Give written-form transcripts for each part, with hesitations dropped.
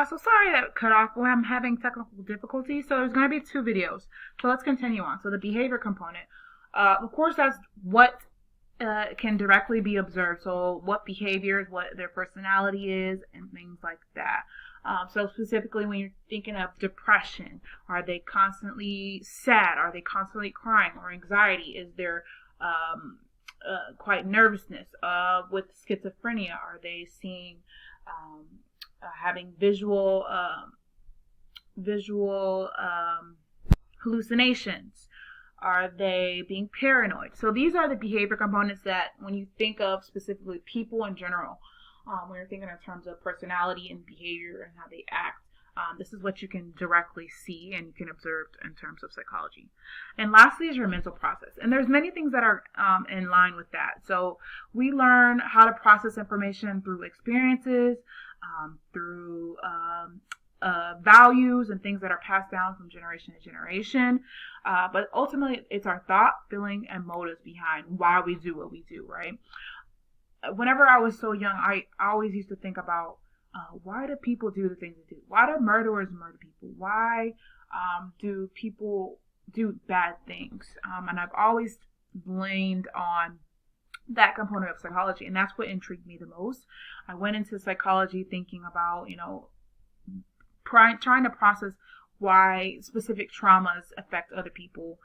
So sorry that cut off. Well, I'm having technical difficulties, so there's going to be 2 videos. So let's continue on. So the behavior component. Of course, that's what can directly be observed. So what behaviors, what their personality is, and things like that. So specifically when you're thinking of depression, are they constantly sad? Are they constantly crying? Or anxiety? Is there quite nervousness? With schizophrenia, are they seeing having visual hallucinations? Are they being paranoid? So these are the behavior components that when you think of specifically people in general, when you're thinking in terms of personality and behavior and how they act, this is what you can directly see and you can observe in terms of psychology. And lastly is your mental process. And there's many things that are in line with that. So we learn how to process information through experiences, through values and things that are passed down from generation to generation. But ultimately, it's our thought, feeling, and motives behind why we do what we do, right? Whenever I was so young, I always used to think about why do people do the things they do? Why do murderers murder people? Why do people do bad things? And I've always blamed on that component of psychology, and that's what intrigued me the most. I went into psychology thinking about, trying to process why specific traumas affect other people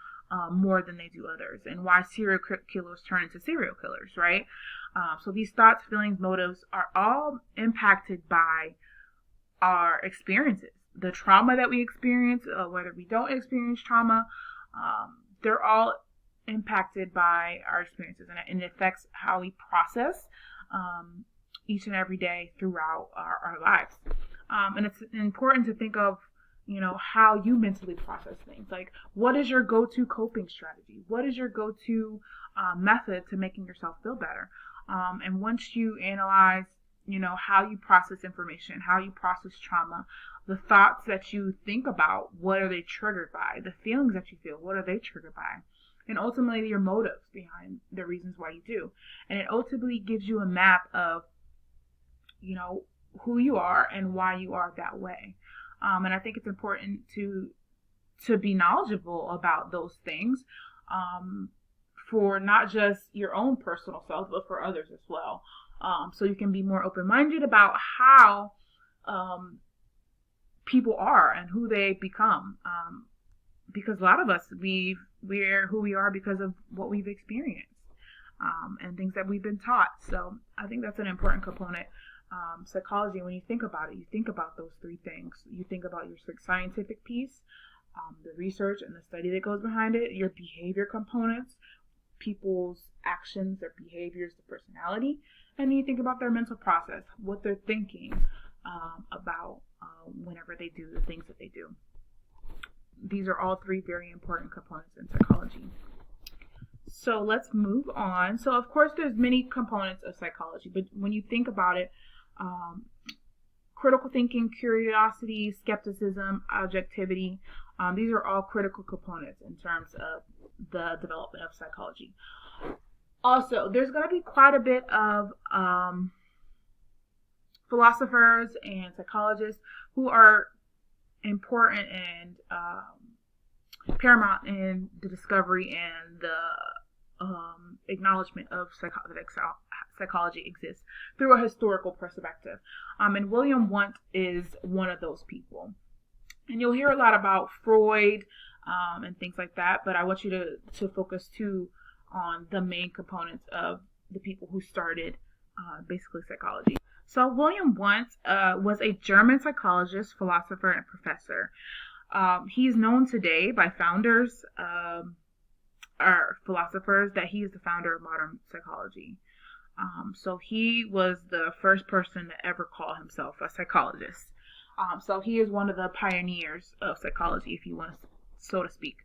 more than they do others, and why serial killers turn into serial killers, right? So these thoughts, feelings, motives are all impacted by our experiences. The trauma that we experience, whether we don't experience trauma, they're all impacted by our experiences, and it affects how we process each and every day throughout our lives. And it's important to think of, how you mentally process things. Like, what is your go-to coping strategy? What is your go-to method to making yourself feel better? And once you analyze, how you process information, how you process trauma, the thoughts that you think about, what are they triggered by? The feelings that you feel, what are they triggered by? And ultimately your motives behind the reasons why you do. And it ultimately gives you a map of, who you are and why you are that way. And I think it's important to be knowledgeable about those things, for not just your own personal self, but for others as well. So you can be more open-minded about how people are and who they become. Because a lot of us, we're who we are because of what we've experienced, and things that we've been taught. So I think that's an important component. Psychology, when you think about it, you think about those 3 things. You think about your scientific piece, the research and the study that goes behind it, your behavior components, people's actions, their behaviors, the personality, and then you think about their mental process, what they're thinking about whenever they do the things that they do. These are all 3 very important components in psychology. So let's move on. So of course there's many components of psychology, but when you think about it, critical thinking, curiosity, skepticism, objectivity, these are all critical components in terms of the development of psychology. Also, there's going to be quite a bit of philosophers and psychologists who are important and paramount in the discovery and the acknowledgement of psychology exists through a historical perspective. And William Wundt is one of those people. And you'll hear a lot about Freud and things like that, but I want you to focus too on the main components of the people who started basically psychology. So William Wundt was a German psychologist, philosopher, and professor. He's known today by founders or philosophers that he is the founder of modern psychology. So he was the first person to ever call himself a psychologist. So he is one of the pioneers of psychology, if you want to, so to speak.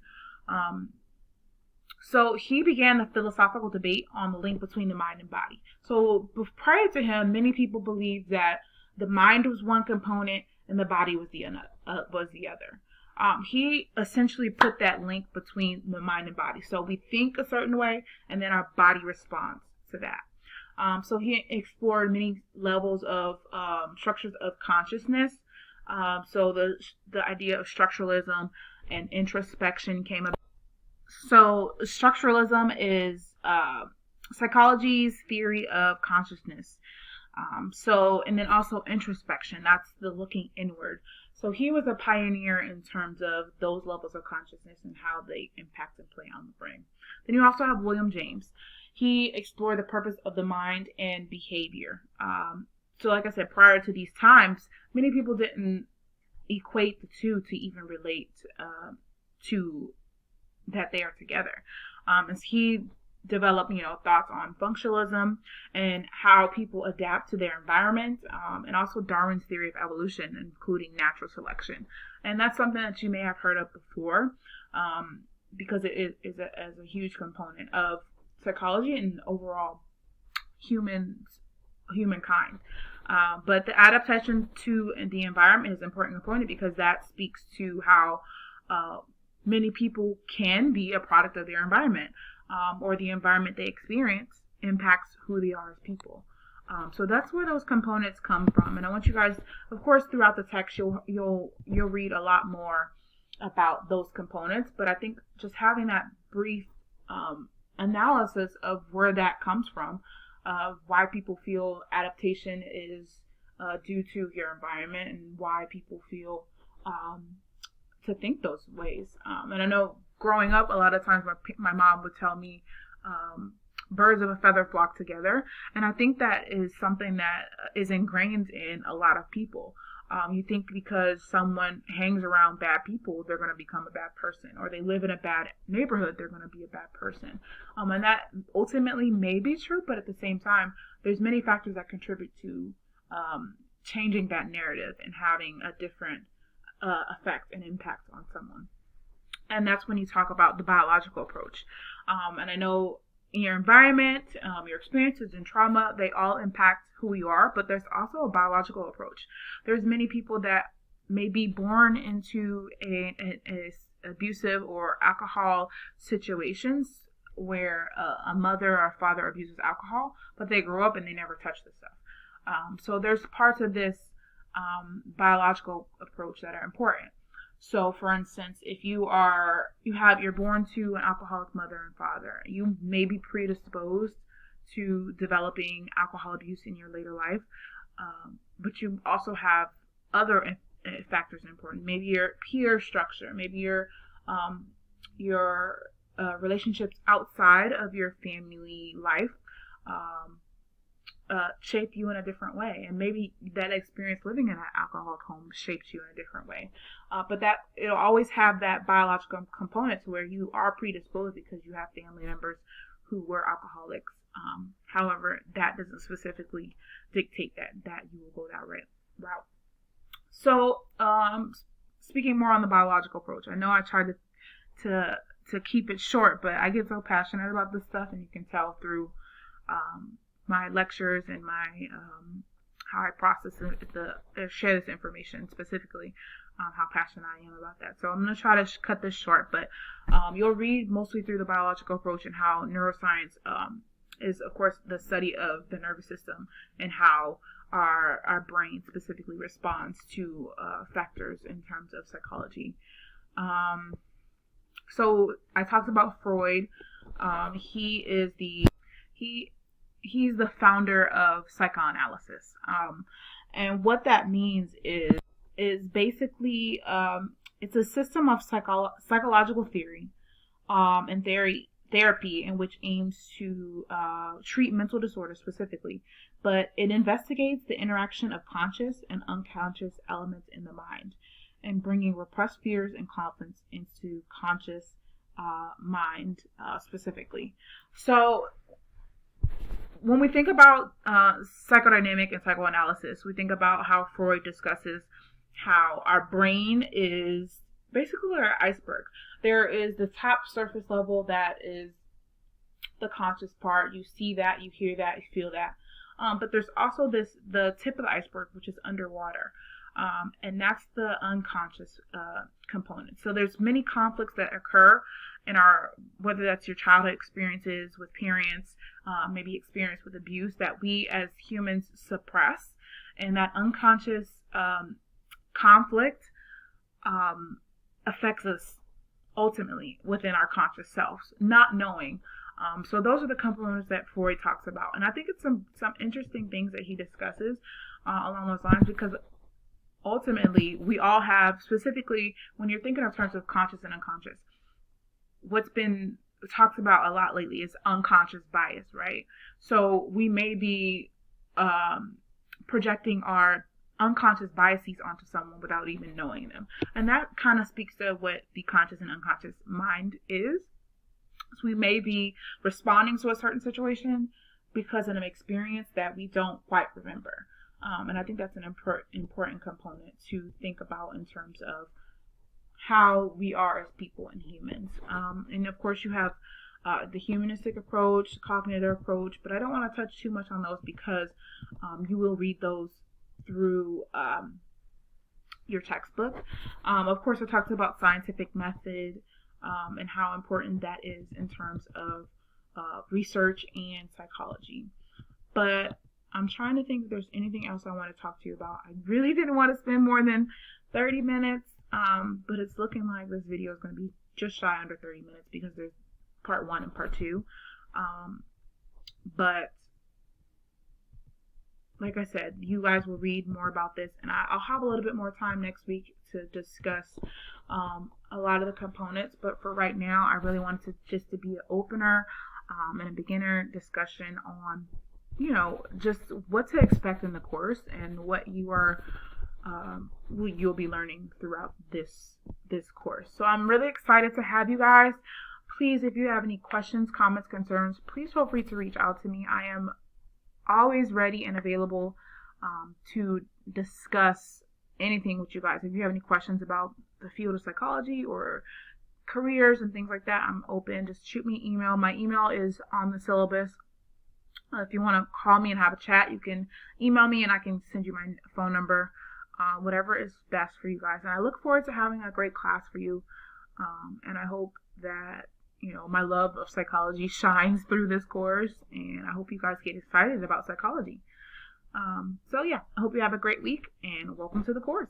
So he began the philosophical debate on the link between the mind and body. So prior to him, many people believed that the mind was one component and the body was the other. He essentially put that link between the mind and body. So we think a certain way, and then our body responds to that. So he explored many levels of structures of consciousness, So the idea of structuralism and introspection came about. So structuralism is psychology's theory of consciousness. And then also introspection, that's the looking inward. So he was a pioneer in terms of those levels of consciousness and how they impact and play on the brain. Then you also have William James. He explored the purpose of the mind and behavior. So like I said, prior to these times, many people didn't equate the two to even relate to that they are together. As he developed, thoughts on functionalism and how people adapt to their environment, and also Darwin's theory of evolution, including natural selection. And that's something that you may have heard of before, because it is a huge component of psychology and overall humankind. But the adaptation to the environment is an important component because that speaks to how many people can be a product of their environment, or the environment they experience impacts who they are as people. So that's where those components come from. And I want you guys, of course, throughout the text, you'll read a lot more about those components. But I think just having that brief analysis of where that comes from, why people feel adaptation is due to your environment, and why people feel to think those ways. And I know growing up, a lot of times my mom would tell me, birds of a feather flock together. And I think that is something that is ingrained in a lot of people. You think because someone hangs around bad people, they're going to become a bad person, or they live in a bad neighborhood, they're going to be a bad person. And that ultimately may be true, but at the same time, there's many factors that contribute to changing that narrative and having a different effect and impact on someone. And that's when you talk about the biological approach. And I know in your environment, your experiences and trauma, they all impact who you are, but there's also a biological approach. There's many people that may be born into a abusive or alcohol situations where a mother or a father abuses alcohol, but they grow up and they never touch this stuff. So there's parts of this biological approach that are important. So, for instance, if you're born to an alcoholic mother and father, you may be predisposed to developing alcohol abuse in your later life, but you also have other factors important. Maybe your peer structure, maybe your relationships outside of your family life shape you in a different way, and maybe that experience living in an alcoholic home shapes you in a different way. But that it'll always have that biological component to where you are predisposed because you have family members who were alcoholics. However, that doesn't specifically dictate that you will go that route. So, speaking more on the biological approach, I know I tried to keep it short, but I get so passionate about this stuff, and you can tell through my lectures and my how I process share this information specifically, how passionate I am about that. So I'm going to try to cut this short, but you'll read mostly through the biological approach and how neuroscience is, of course, the study of the nervous system and how our brain specifically responds to factors in terms of psychology. So I talked about Freud. He's the founder of psychoanalysis. And what that means is basically it's a system of psychological theory and therapy in which aims to treat mental disorders specifically, but it investigates the interaction of conscious and unconscious elements in the mind and bringing repressed fears and conflicts into conscious mind specifically. So when we think about psychodynamic and psychoanalysis, we think about how Freud discusses how our brain is basically an iceberg. There is the top surface level that is the conscious part. You see that, you hear that, you feel that. But there's also the tip of the iceberg, which is underwater. And that's the unconscious component. So there's many conflicts that occur in whether that's your childhood experiences with parents, maybe experience with abuse that we as humans suppress. And that unconscious conflict affects us ultimately within our conscious selves, not knowing. So those are the components that Freud talks about. And I think it's some interesting things that he discusses along those lines, because ultimately we all have, specifically when you're thinking in terms of conscious and unconscious, what's been talked about a lot lately is unconscious bias, right? So we may be projecting our unconscious biases onto someone without even knowing them. And that kind of speaks to what the conscious and unconscious mind is. So we may be responding to a certain situation because of an experience that we don't quite remember. And I think that's an important component to think about in terms of how we are as people and humans. And of course you have the humanistic approach, the cognitive approach, but I don't want to touch too much on those because you will read those through your textbook. Of course, I talked about scientific method and how important that is in terms of research and psychology. But I'm trying to think if there's anything else I want to talk to you about. I really didn't want to spend more than 30 minutes, but it's looking like this video is going to be just shy under 30 minutes because there's part 1 and part 2. But like I said, you guys will read more about this, and I'll have a little bit more time next week to discuss a lot of the components. But for right now, I really wanted to be an opener and a beginner discussion on, just what to expect in the course and what you'll be learning throughout this course. So I'm really excited to have you guys. Please, if you have any questions, comments, concerns, please feel free to reach out to me. I am always ready and available to discuss anything with you guys. If you have any questions about the field of psychology or careers and things like that, I'm open. Just shoot me an email. My email is on the syllabus. If you want to call me and have a chat, you can email me and I can send you my phone number, whatever is best for you guys. And I look forward to having a great class for you. And I hope that my love of psychology shines through this course, and I hope you guys get excited about psychology. So yeah, I hope you have a great week, and welcome to the course.